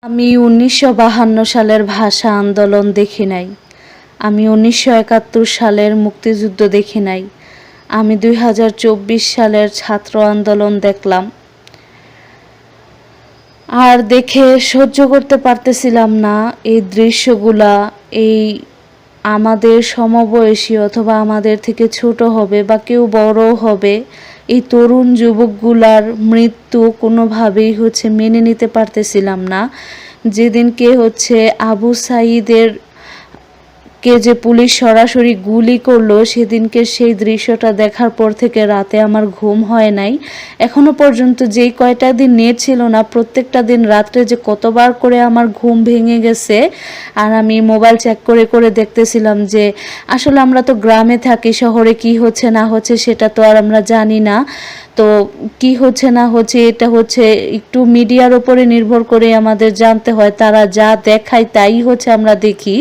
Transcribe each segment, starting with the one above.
আমি ১৯৫২ সালের ভাষা আন্দোলন দেখি নাই। আমি ১৯৭১ সালের মুক্তিযুদ্ধ দেখি নাই। আমি ২০২৪ সালের ছাত্র আন্দোলন দেখলাম। আর দেখে সহ্য করতে পারতেছিলাম না এই দৃশ্যগুলা। এই আমাদের সমবয়সী অথবা আমাদের থেকে ছোট হবে বা কেউ বড় হবে, এই তরুণ যুবকগুলার মৃত্যু কোনোভাবেই মেনে নিতে পারতেছিলাম না। যেদিনকে আবু সাঈদের কে যে পুলিশ সরাসরি গুলি করলো, সেদিনকে সেই দৃশ্যটা দেখার পর থেকে রাতে আমার ঘুম হয় নাই। এখনো পর্যন্ত যেই কয়টা দিন নেট ছিল না, প্রত্যেকটা দিন রাত্রে যে কতবার করে আমার ঘুম ভেঙে গেছে। আর আমি মোবাইল চেক করে করে দেখতেছিলাম যে আসলে আমরা তো গ্রামে থাকি, শহরে কি হচ্ছে না হচ্ছে সেটা তো আর আমরা জানি না। তো কি হচ্ছে না হচ্ছে এটা একটু মিডিয়ার উপরে নির্ভর করে আমাদের জানতে হয়। তারা যা দেখায় তাই আমরা দেখি।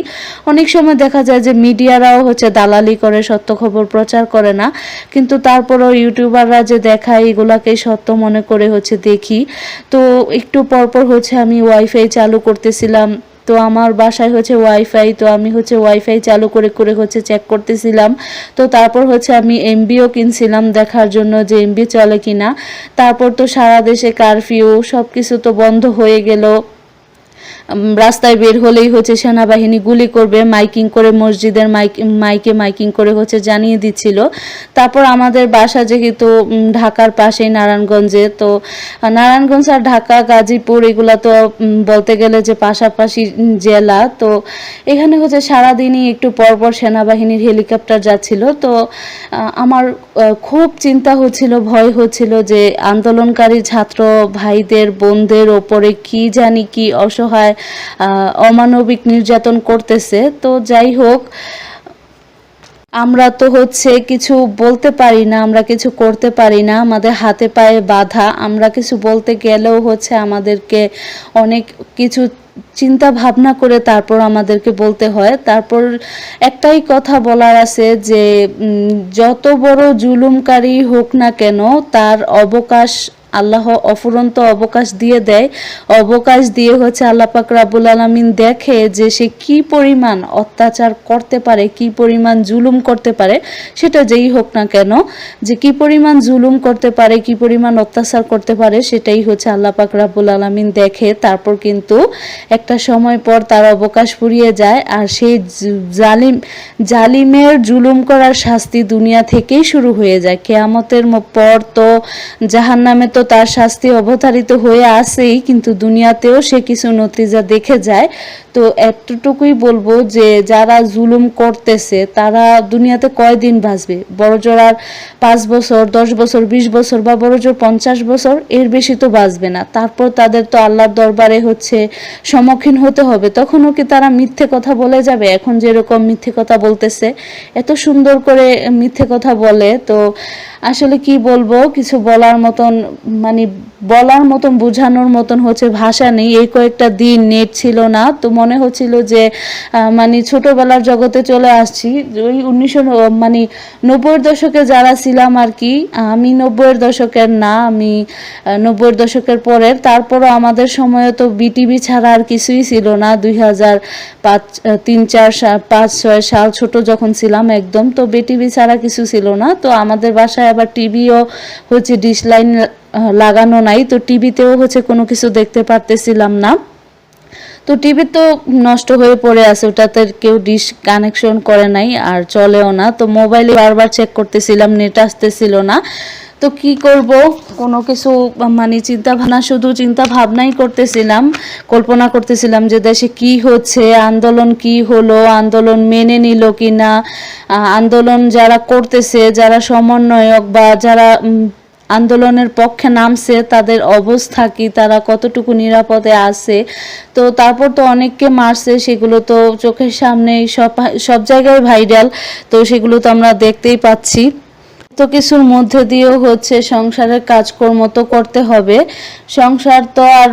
অনেক সময় দেখা যায় যে মিডিয়ারাও দালালি করে, সত্য খবর প্রচার করে না, কিন্তু তারপরেও ইউটিউবাররা যে দেখায় এগুলাকে সত্য মনে করে দেখি। তো একটু পরপর আমি ওয়াইফাই চালু করতেছিলাম। তো আমার বাসায় ওয়াইফাই, তো আমি ওয়াইফাই চালু করে করে চেক করতেছিলাম। তো তারপর আমি এমবিও কিনছিলাম দেখার জন্য যে এমবি চলে কিনা। তারপর তো সারা দেশে কারফিউ, সব কিছু তো বন্ধ হয়ে গেল। রাস্তায় বের হলেই সেনাবাহিনী গুলি করবে, মাইকিং করে মসজিদের মাইকে মাইকিং করে জানিয়ে দিচ্ছিল। তারপর আমাদের বাসা যেহেতু ঢাকার পাশেই নারায়ণগঞ্জে, তো নারায়ণগঞ্জ আর ঢাকা গাজীপুর এগুলা তো বলতে গেলে যে পাশাপাশি জেলা। তো এখানে সারাদিনই একটু পরপর সেনাবাহিনীর হেলিকপ্টার যাচ্ছিল। তো আমার খুব চিন্তা হচ্ছিল, ভয় হচ্ছিল যে আন্দোলনকারী ছাত্র ভাইদের বোনদের ওপরে কি জানি কি অসহায় অমানবিক নির্যাতন করতেছে। তো যাই হোক, আমরা তো কিছু বলতে পারি না, আমরা কিছু করতে পারি না, আমাদের হাতে পায়ে বাঁধা। আমরা কিছু বলতে গেলেও আমাদেরকে অনেক কিছু চিন্তা ভাবনা করে তারপর আমাদেরকে বলতে হয়। তারপর একটাই কথা বলার আছে যে যত বড় জুলুমকারী হোক না কেন, তার অবকাশ আল্লাহ অফুরন্ত অবকাশ দিয়ে দেয়। অবকাশ দিয়ে আল্লাহ পাক রাব্বুল আলামিন দেখে যে সে কি পরিমাণ অত্যাচার করতে পারে, কি পরিমাণ জুলুম করতে পারে। সেটা যেই হোক না কেন, যে কি পরিমাণ জুলুম করতে পারে, কি পরিমাণ অত্যাচার করতে পারে, সেটাই আল্লাহ পাক রাব্বুল আলামিন দেখে। তারপর কিন্তু একটা সময় পর তার অবকাশ ফুরিয়ে যায়, আর সেই জালিমের জুলুম করার শাস্তি দুনিয়া থেকেই শুরু হয়ে যায়। কিয়ামতের পর তো জাহান্নামে তো তার শাস্তি অবধারিত হয়ে আসেই, কিন্তু দুনিয়াতেও সে কিছু নতিজা দেখে যায়। তো এতটুকুই বলবো যে যারা জুলুম করতেছে তারা দুনিয়াতে কয়দিন বাঁচবে? বড়জোর আর 5 বছর, 10 বছর, 20 বছর বা বড়জোর 50 বছর, এর বেশি তো বাঁচবে না। তারপর তাদের তো আল্লাহর দরবারে সম্মুখীন হতে হবে। তখনও কি তারা মিথ্যে কথা বলে যাবে? এখন যেরকম মিথ্যে কথা বলতেছে, এত সুন্দর করে মিথ্যে কথা বলে, তো আসলে কি বলবো, কিছু বলার মতন বলার মতন বোঝানোর মতন ভাষা নেই। এই কয়েকটা দিন নেট ছিল না, তো মনে হচ্ছিল যে ছোটবেলার জগতে চলে আসছি। ওই 90-এর দশকে যারা ছিলাম আর কি। আমি 90-এর দশকের না, আমি 90-এর দশকের পরের। তারপরও আমাদের সময়ে তো বিটিভি ছাড়া আর কিছুই ছিল না। 2005, 3, 4, 5, 6 সাল ছোট যখন ছিলাম একদম, তো বিটিভি ছাড়া কিছু ছিল না। তো আমাদের বাসায় আবার টিভিও ডিশ লাইন লাগানো নাই, তো টিভিতেও কোনো কিছু দেখতে পারতেছিলাম না। তো টিভি তো নষ্ট হয়ে পড়ে আছে, ওটাতে কেউ ডিশ কানেকশন করে নাই আর চলেও না। তো মোবাইলে বারবার চেক করতেছিলাম, নেট আসতেছিল না। তো কি করব, কোনো কিছু শুধু চিন্তা ভাবনাই করতেছিলাম, কল্পনা করতেছিলাম যে দেশে কি হচ্ছে, আন্দোলন কি হলো, আন্দোলন মেনে নিল কিনা, আন্দোলন যারা করতেছে, যারা সমন্বয়ক বা যারা আন্দোলনের পক্ষে নামছে, তাদের অবস্থা কি, তারা কতটুকু নিরাপদে আছে। তো তারপর তো অনেককে মারছে, সেগুলো তো চোখের সামনে সব জায়গায় ভাইরাল, তো সেগুলো তো আমরা দেখতেই পাচ্ছি। তো কিছুর মধ্যে দিয়েও সংসারের কাজকর্ম তো করতে হবে। সংসার তো আর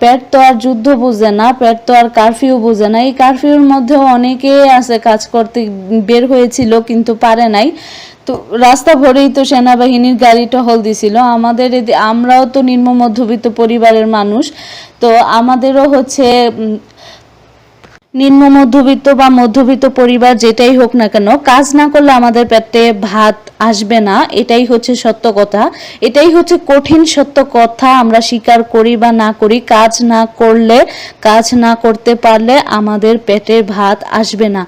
পেট তো আর যুদ্ধ বুঝে না, পেট তো আর কারফিউ বুঝে না। এই কারফিউর মধ্যেও অনেকেই আছে কাজ করতে বের হয়েছিল কিন্তু পারে নাই। তো রাস্তা ভরেই তো সেনাবাহিনীর গাড়ি টহল দিছিল। আমরাও তো নিম্ন মধ্যবিত্ত পরিবারের মানুষ, তো আমাদেরও হচ্ছে নিম্ন মধ্যবিত্ত বা মধ্যবিত্ত পরিবার যেটাই হোক না কেন, কাজ না করলে আমাদের পেটে ভাত আসবে না, এটাই হচ্ছে সত্য কথা, এটাই হচ্ছে কঠিন সত্য কথা। আমরা স্বীকার করি বা না করি, কাজ না করলে, কাজ না করতে পারলে আমাদের পেটে ভাত আসবে না।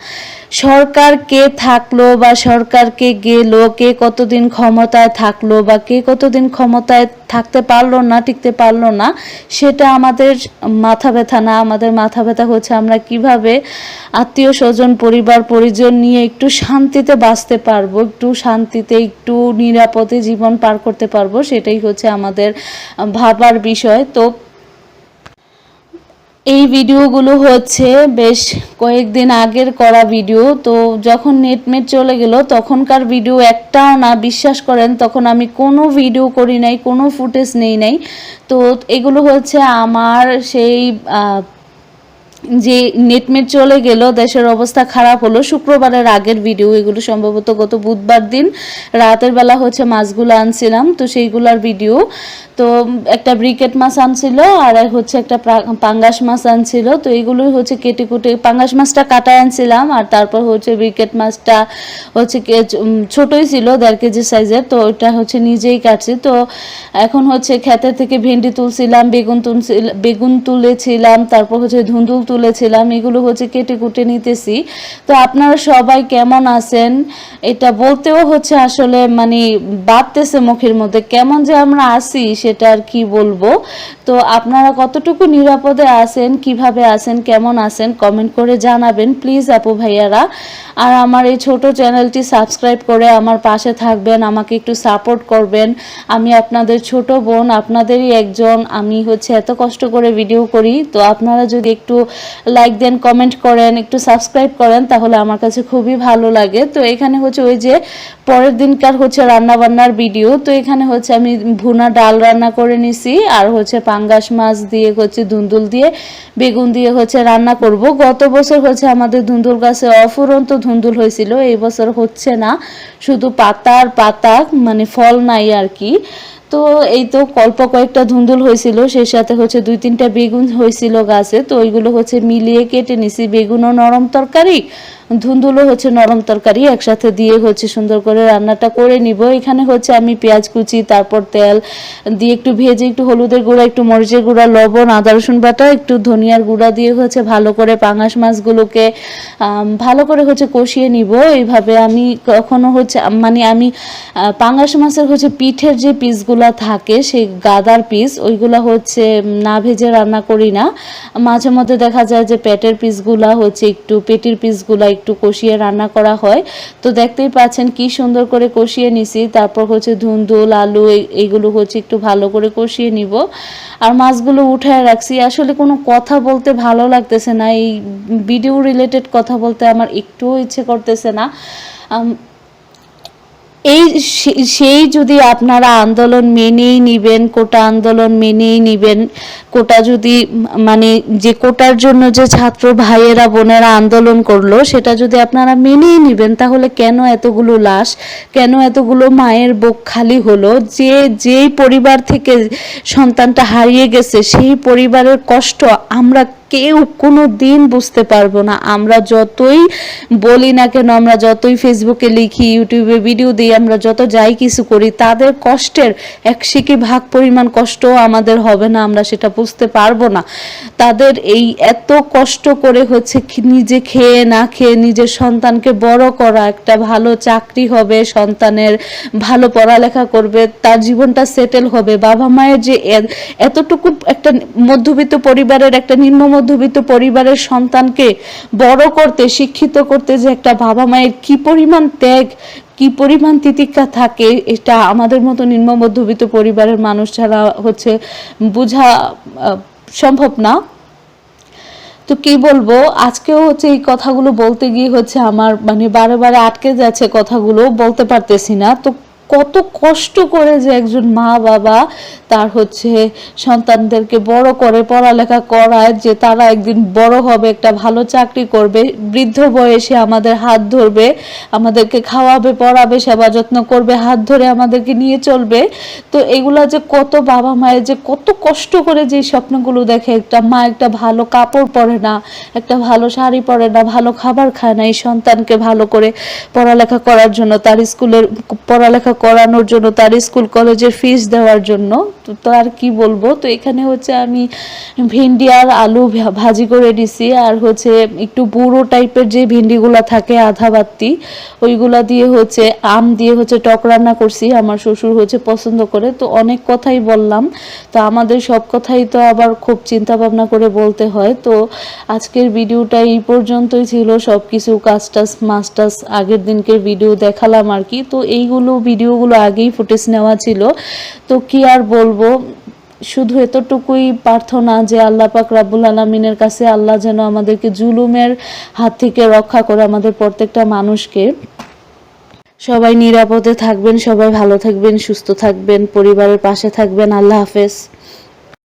সরকার কে থাকলো বা সরকার কে গেল, কে কতদিন ক্ষমতায় থাকলো বা কে কতদিন ক্ষমতায় থাকতে পারলো না, টিকতে পারলো না, সেটা আমাদের মাথা ব্যথা না। আমাদের মাথা ব্যথা হচ্ছে আমরা কিভাবে আত্মীয় স্বজন পরিবার পরিজন নিয়ে একটু শান্তিতে বাঁচতে পারবো, একটু শান্তিতে একটু নিরাপদে জীবন পার করতে পারবো, সেটাই হচ্ছে আমাদের ভাবার বিষয়। তো এই ভিডিওগুলো হচ্ছে বেশ কয়েকদিন আগের করা ভিডিও। তো যখন নেট চলে গেল তখনকার ভিডিও একটাও না, বিশ্বাস করেন, তখন আমি কোনো ভিডিও করি নাই, কোনো ফুটেজ নেই নাই। তো এগুলো হচ্ছে আমার সেই যে নেট চলে গেল, দেশের অবস্থা খারাপ হলো, শুক্রবারের আগের ভিডিও এগুলো। সম্ভবত গত বুধবার দিন রাতের বেলা হচ্ছে মাছগুলো আনছিলাম, তো সেইগুলার ভিডিও। তো একটা ব্রিকেট মাছ আনছিল আর হচ্ছে একটা পাঙ্গাস মাছ আনছিল। তো এইগুলোই হচ্ছে কেটে কুটে, পাঙ্গাস মাছটা কাটায় আনছিলাম, আর তারপর হচ্ছে ব্রিকেট মাছটা হচ্ছে ছোটই ছিল, 1.5 কেজি সাইজের, তো ওইটা হচ্ছে নিজেই কাটছি। তো এখন হচ্ছে ক্ষেতের থেকে ভেন্ডি তুলছিলাম, বেগুন তুলেছিলাম, তারপর হচ্ছে ধুন্দুল তুলেছিলাম, এগুলো হচ্ছে কেটে কুটে নিতেছি। তো আপনারা সবাই কেমন আছেন এটা বলতেও হচ্ছে আসলে মানে বাড়তেছে মুখের মধ্যে, কেমন যে আমরা আছি সেটা আর কি বলবো। তো আপনারা কতটুকু নিরাপদে আছেন, কিভাবে আছেন, কেমন আছেন, কমেন্ট করে জানাবেন প্লিজ আপু ভাইয়ারা। আর আমার এই ছোট চ্যানেলটি সাবস্ক্রাইব করে আমার পাশে থাকবেন, আমাকে একটু সাপোর্ট করবেন। আমি আপনাদের ছোট বোন, আপনাদেরই একজন। আমি হচ্ছে এত কষ্ট করে ভিডিও করি, তো আপনারা যদি একটু লাইক দেন, কমেন্ট করেন, একটু সাবস্ক্রাইব করেন, তাহলে আমার কাছে খুবই ভালো লাগে। তো এখানে হচ্ছে ওই যে পরের দিনকার হচ্ছে রান্না বান্নার ভিডিও। তো এখানে হচ্ছে আমি ভুনা ডাল রান্না করে নিছি, আর হচ্ছে পাঙ্গাস মাছ দিয়ে হচ্ছে ধুন্দুল দিয়ে বেগুন দিয়ে হচ্ছে রান্না করব। গত বছর হচ্ছে আমাদের ধুন্দুল গাছে অফুরন্ত ধুন্দুল হয়েছিল, এই বছর হচ্ছে না, শুধু পাতার পাতা, মানে ফল নাই আর কি। তো এই তো অল্প কয়েকটা ধুন্দুল হয়েছিল, সেই সাথে হচ্ছে 2-3টা বেগুন হয়েছিল গাছে, তো ওইগুলো হচ্ছে মিলিয়ে কেটে নিছি। বেগুনও নরম তরকারি, ধুন্দুলও হচ্ছে নরম তরকারি, একসাথে দিয়ে হচ্ছে সুন্দর করে রান্নাটা করে নিব। এখানে হচ্ছে আমি পেঁয়াজ কুচি, তারপর তেল দিয়ে একটু ভেজে, একটু হলুদের গুঁড়া, একটু মরিচের গুঁড়া, লবণ, আদা রসুন বাটা, একটু ধনিয়ার গুঁড়া দিয়ে হচ্ছে ভালো করে পাঙাশ মাছগুলোকে ভালো করে হচ্ছে কষিয়ে নিব। এইভাবে আমি কখনো হচ্ছে মানে আমি পাঙাশ মাছের হচ্ছে পিঠের যে পিসগুলা থাকে, সেই গাদার পিস, ওইগুলা হচ্ছে না ভেজে রান্না করি না। মাঝে মধ্যে দেখা যায় যে পেটের পিসগুলা হচ্ছে একটু, পেটির পিসগুলা একটু কষিয়ে রান্না করা হয়। তো দেখতেই পাচ্ছেন কি সুন্দর করে কষিয়ে নিছি। তারপর হচ্ছে ধুন্দুল, আলু, এইগুলো হচ্ছে একটু ভালো করে কষিয়ে নিব। আর মাছগুলো উঠায় রাখছি। আসলে কোনো কথা বলতে ভালো লাগতেছে না, এই ভিডিও রিলেটেড কথা বলতে আমার একটুও ইচ্ছে করতেছে না। সেই যদি আপনারা আন্দোলন মেনেই নিবেন, কোটা আন্দোলন মেনেই নিবেন, কোটা যদি মানে যে কোটার জন্য যে ছাত্র ভাইয়েরা বোনেরা আন্দোলন করলো, সেটা যদি আপনারা মেনেই নিবেন, তাহলে কেন এতগুলো লাশ, কেন এতগুলো মায়ের বুক খালি হলো? যেই পরিবার থেকে সন্তানটা হারিয়ে গেছে, সেই পরিবারের কষ্ট আমরা কেউ কোনো দিন বুঝতে পারবো না। আমরা যতই বলি না কেন, আমরা যতই ফেসবুকে লিখি, ইউটিউবে ভিডিও দিই, আমরা যত যাই কিছু করি, তাদের কষ্টের 1/10 ভাগ পরিমাণ কষ্ট আমাদের হবে না, আমরা সেটা বুঝতে পারবো না। তাদের এই এত কষ্ট করে হচ্ছে নিজে খেয়ে না খেয়ে নিজের সন্তানকে বড় করা, একটা ভালো চাকরি হবে, সন্তানের ভালো পড়ালেখা করবে, তার জীবনটা সেটেল হবে, বাবা মায়ের যে এতটুকু একটা মধ্যবিত্ত পরিবারের, একটা নিম্ন মধ্যবিত্ত পরিবারের সন্তানকে বড় করতে, শিক্ষিত করতে যে একটা বাবা মায়ের কি পরিমাণ ত্যাগ, কি পরিমাণ তিতিক্ষা থাকে, এটা আমাদের মতো নিম্ন মধ্যবিত্ত পরিবারের মানুষ ছাড়া হচ্ছে বোঝা সম্ভব না। তো কি বলবো, আজকেও হচ্ছে এই কথাগুলো বলতে গিয়ে হচ্ছে আমার মানে বারে বারে আটকে যাচ্ছে, কথাগুলো বলতে পারতেছি না। তো কত কষ্ট করে যে একজন মা বাবা তার হচ্ছে সন্তানদেরকে বড় করে পড়ালেখা করায়, যে তারা একদিন বড় হবে, একটা ভালো চাকরি করবে, বৃদ্ধ বয়সে আমাদের হাত ধরবে, আমাদেরকে খাওয়াবে, পড়াবে, সেবা যত্ন করবে, হাত ধরে আমাদেরকে নিয়ে চলবে। তো এগুলা যে কত বাবা মায়ের যে কত কষ্ট করে যে স্বপ্নগুলো দেখে, একটা মা একটা ভালো কাপড় পরে না, একটা ভালো শাড়ি পরে না, ভালো খাবার খায় না, এই সন্তানকে ভালো করে পড়ালেখা করার জন্য, তার স্কুলের পড়ালেখা করানোর জন্য, তার স্কুল কলেজের ফিস দেওয়ার জন্য। তো আর কি বলবো। তো এখানে হচ্ছে আমি ভেন্ডি আর আলু ভাজি করে দিছি, আর হচ্ছে একটু বুড়ো টাইপের যে ভেন্ডিগুলা থাকে আধা বাত্তি, ওইগুলা দিয়ে হচ্ছে আম দিয়ে হচ্ছে টক রান্না করছি, আমার শ্বশুর হচ্ছে পছন্দ করে। তো অনেক কথাই বললাম, তো আমাদের সব কথাই তো আবার খুব চিন্তা ভাবনা করে বলতে হয়। তো আজকের ভিডিওটা এই পর্যন্তই ছিল, সব কিছু কাজ টাজ মাছ টাজ আগের দিনকের ভিডিও দেখালাম আর কি। তো এইগুলো ভিডিওগুলো আগেই ফুটেজ নেওয়া ছিল, তো কি আর বলবো, শুধু এতটুকুই প্রার্থনা যে আল্লাহ পাক রাব্বুল আলামিনের কাছে আল্লাহ যেন আমাদেরকে জুলুমের হাত থেকে রক্ষা করে, আমাদের প্রত্যেকটা মানুষকে। সবাই নিরাপদে থাকবেন, সবাই ভালো থাকবেন, সুস্থ থাকবেন, পরিবারের পাশে থাকবেন। আল্লাহ হাফেজ।